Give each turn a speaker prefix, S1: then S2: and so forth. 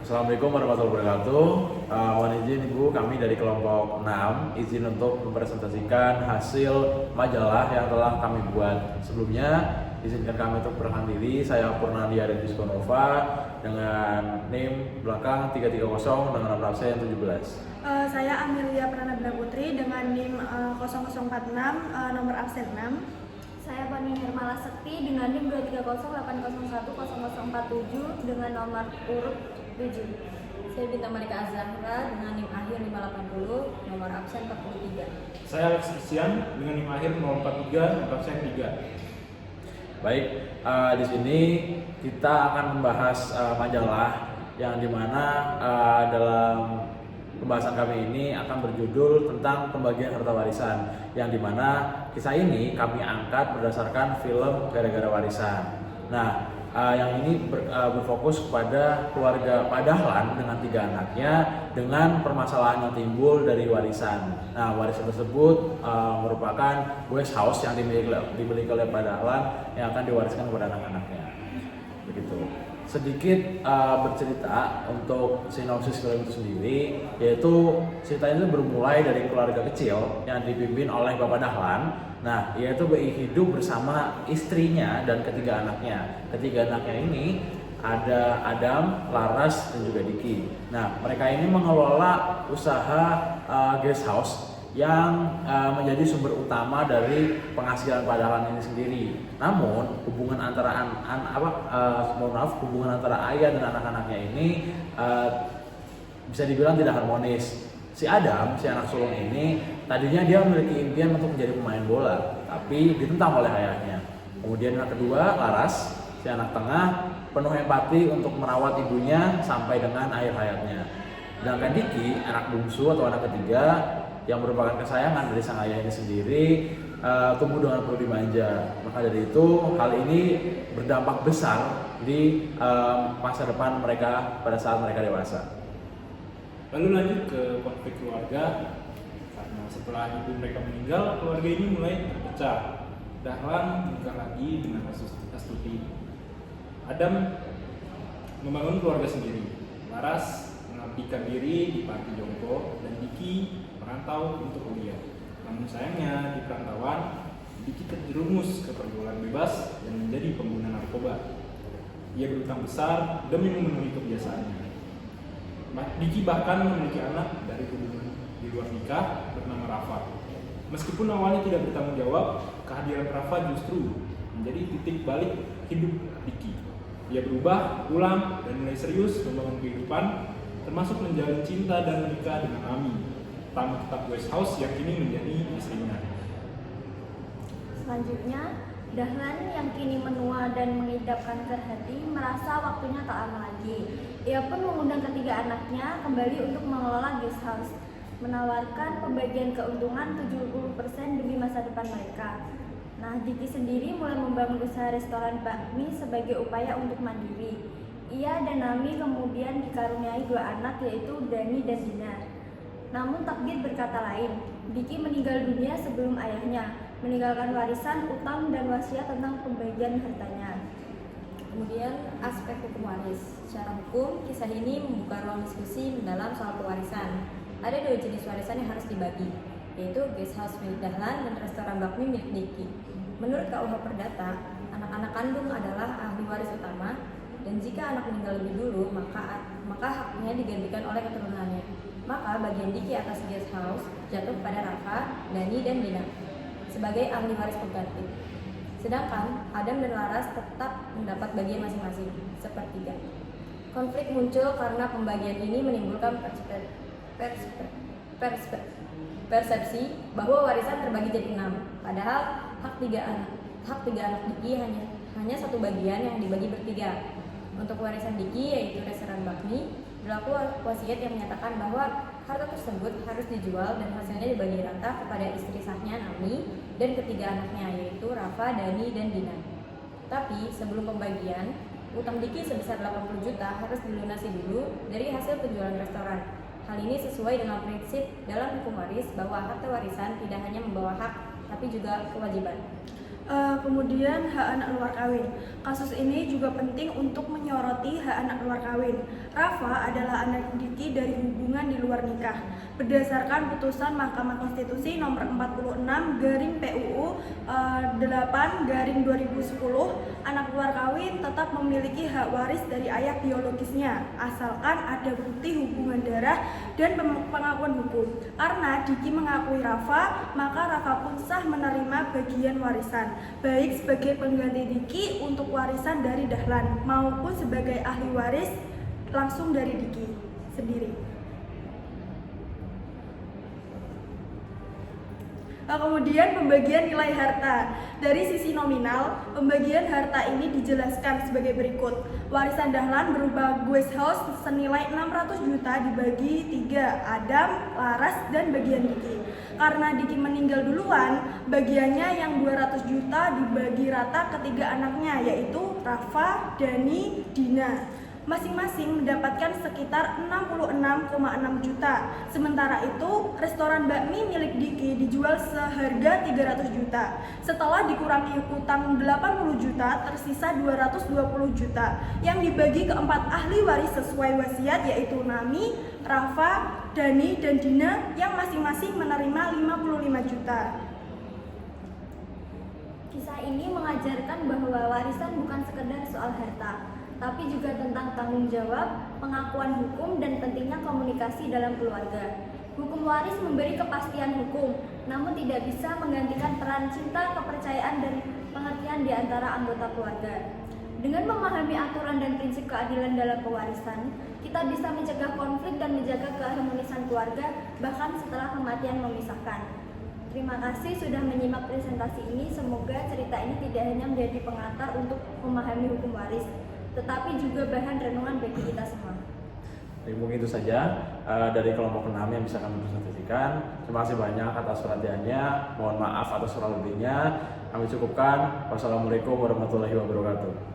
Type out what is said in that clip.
S1: Assalamualaikum warahmatullahi wabarakatuh. Mohon izin Ibu, kami dari kelompok 6 izin untuk mempresentasikan hasil majalah yang telah kami buat. Sebelumnya, izinkan kami untuk perkenalkan diri. Saya Purnalia Diskonova dengan NIM belakang 330 dengan nomor absen 17.
S2: Saya Amelia Pranabila Putri dengan NIM 0046 nomor absen 6.
S3: Saya Pani Nirmala Sekti dengan NIM 23080010047 dengan nomor urut 7. Saya Bintang Malika Azahra dengan NIM akhir 580 nomor absen 43.
S4: Saya Alex Christian dengan NIM akhir 043 nomor absen 3.
S1: Baik, di sini kita akan membahas majalah yang dimana dalam pembahasan kami ini akan berjudul tentang pembagian harta warisan, yang dimana kisah ini kami angkat berdasarkan film Gara-gara Warisan. Nah, yang ini berfokus kepada keluarga Pak Dahlan dengan 3 anaknya dengan permasalahan yang timbul dari warisan. Nah, warisan tersebut merupakan guest house yang dimiliki oleh Pak Dahlan yang akan diwariskan kepada anak-anaknya. Begitu. Sedikit bercerita untuk sinopsis film itu sendiri, yaitu ceritanya itu bermulai dari keluarga kecil yang dipimpin oleh Bapak Dahlan. Nah, yaitu hidup bersama istrinya dan ketiga anaknya. Ketiga anaknya ini ada Adam, Laras, dan juga Diki. Nah, mereka ini mengelola usaha guest house yang menjadi sumber utama dari penghasilan Pak Dahlan ini sendiri. Namun hubungan antara hubungan antara ayah dan anak-anaknya ini bisa dibilang tidak harmonis. Si Adam, si anak sulung ini, tadinya dia memiliki impian untuk menjadi pemain bola, tapi ditentang oleh ayahnya. Kemudian anak kedua, Laras, si anak tengah, penuh empati untuk merawat ibunya sampai dengan akhir hayatnya. Sedangkan Diki, anak bungsu atau anak ketiga, yang merupakan kesayangan dari sang ayah ini sendiri, tumbuh dengan perlu dimanja. Maka dari itu, hal ini berdampak besar di masa depan mereka pada saat mereka dewasa.
S4: Lalu lanjut ke konflik keluarga. Karena setelah ibu mereka meninggal, keluarga ini mulai terpecah. Dahlan menikah lagi dengan Astuti. Adam membangun keluarga sendiri. Laras mengabdikan diri di panti jompo, dan Diki merantau untuk kuliah. Namun sayangnya di perantauan, Diki terjerumus ke pergaulan bebas dan menjadi pengguna narkoba. Ia berutang besar demi memenuhi kebiasaannya. Diki bahkan memiliki anak dari hubungan di luar nikah bernama Rafa. Meskipun awalnya tidak bertanggung jawab, kehadiran Rafa justru menjadi titik balik hidup Diki. Ia berubah, pulang, dan mulai serius membangun kehidupan, termasuk menjalin cinta dan menikah dengan Ami, tamu tetap West House yang kini menjadi istrinya.
S3: Selanjutnya, Dahlan yang kini menua dan mengidap kanker hati merasa waktunya tak lama lagi. Ia pun mengundang ketiga anaknya kembali untuk mengelola guest house, menawarkan pembagian keuntungan 70% demi masa depan mereka. Nah, Diki sendiri mulai membangun usaha restoran bakmi sebagai upaya untuk mandiri. Ia dan Nami kemudian dikaruniai 2 anak, yaitu Dani dan Dinar. Namun takdir berkata lain. Diki meninggal dunia sebelum ayahnya, meninggalkan warisan, utang, dan wasiat tentang pembagian hartanya. Kemudian aspek hukum waris. Secara hukum, kisah ini membuka ruang diskusi mendalam soal pewarisan. Ada 2 jenis warisan yang harus dibagi, yaitu guest house milik Dahlan dan restoran bakmi milik Diki. Menurut KUH Perdata, anak-anak kandung adalah ahli waris utama, dan jika anak meninggal lebih dulu, maka haknya digantikan oleh keturunannya. Maka bagian Diki atas guest house jatuh kepada Rafa, Dani, dan Dina sebagai ahli waris pengganti. Sedangkan Adam dan Laras tetap mendapat bagian masing-masing, sepertiga. Konflik muncul karena pembagian ini menimbulkan persepsi bahwa warisan terbagi jadi 6, padahal hak tiga anak Diki hanya 1 bagian yang dibagi bertiga. Untuk warisan Diki, yaitu restoran bakmi, berlaku wasiat yang menyatakan bahwa harta tersebut harus dijual dan hasilnya dibagi rata kepada istri sahnya Nami dan ketiga anaknya, yaitu Rafa, Dani, dan Dina. Tapi sebelum pembagian, utang Diki sebesar 80 juta harus dilunasi dulu dari hasil penjualan restoran. Hal ini sesuai dengan prinsip dalam hukum waris bahwa harta warisan tidak hanya membawa hak, tapi juga kewajiban.
S2: Kemudian hak anak luar kawin. Kasus ini juga penting untuk menyoroti hak anak luar kawin. Rafa adalah anak Diki dari hubungan di luar nikah. Berdasarkan putusan Mahkamah Konstitusi nomor 46/PUU 8/2010, anak luar kawin tetap memiliki hak waris dari ayah biologisnya, asalkan ada bukti hubungan darah dan pengakuan hukum. Karena Diki mengakui Rafa, maka Rafa pun sah menerima bagian warisan, baik sebagai pengganti Diki untuk warisan dari Dahlan maupun sebagai ahli waris langsung dari Diki sendiri. Kemudian pembagian nilai harta. Dari sisi nominal, pembagian harta ini dijelaskan sebagai berikut. Warisan Dahlan berupa guest house senilai 600 juta dibagi 3, Adam, Laras, dan bagian Diki. Karena Diki meninggal duluan, bagiannya yang 200 juta dibagi rata ketiga anaknya, yaitu Rafa, Dani, Dina. Masing-masing mendapatkan sekitar 66,6 juta. Sementara itu, restoran bakmi milik Diki dijual seharga 300 juta. Setelah dikurangi utang 80 juta, tersisa 220 juta yang dibagi ke 4 ahli waris sesuai wasiat, yaitu Nami, Rafa, Dani, dan Dina yang masing-masing menerima 55 juta.
S3: Kisah ini mengajarkan bahwa warisan bukan sekedar soal harta, tapi juga tentang tanggung jawab, pengakuan hukum, dan pentingnya komunikasi dalam keluarga. Hukum waris memberi kepastian hukum, namun tidak bisa menggantikan peran cinta, kepercayaan, dan pengertian di antara anggota keluarga. Dengan memahami aturan dan prinsip keadilan dalam pewarisan, kita bisa mencegah konflik dan menjaga keharmonisan keluarga, bahkan setelah kematian memisahkan. Terima kasih sudah menyimak presentasi ini. Semoga cerita ini tidak hanya menjadi pengantar untuk memahami hukum waris, tetapi juga bahan renungan bagi kita semua.
S1: Mungkin itu saja dari kelompok 6 yang bisa kami presentasikan. Terima kasih banyak atas perhatiannya. Mohon maaf atas kurang lebihnya. Kami cukupkan. Wassalamualaikum warahmatullahi wabarakatuh.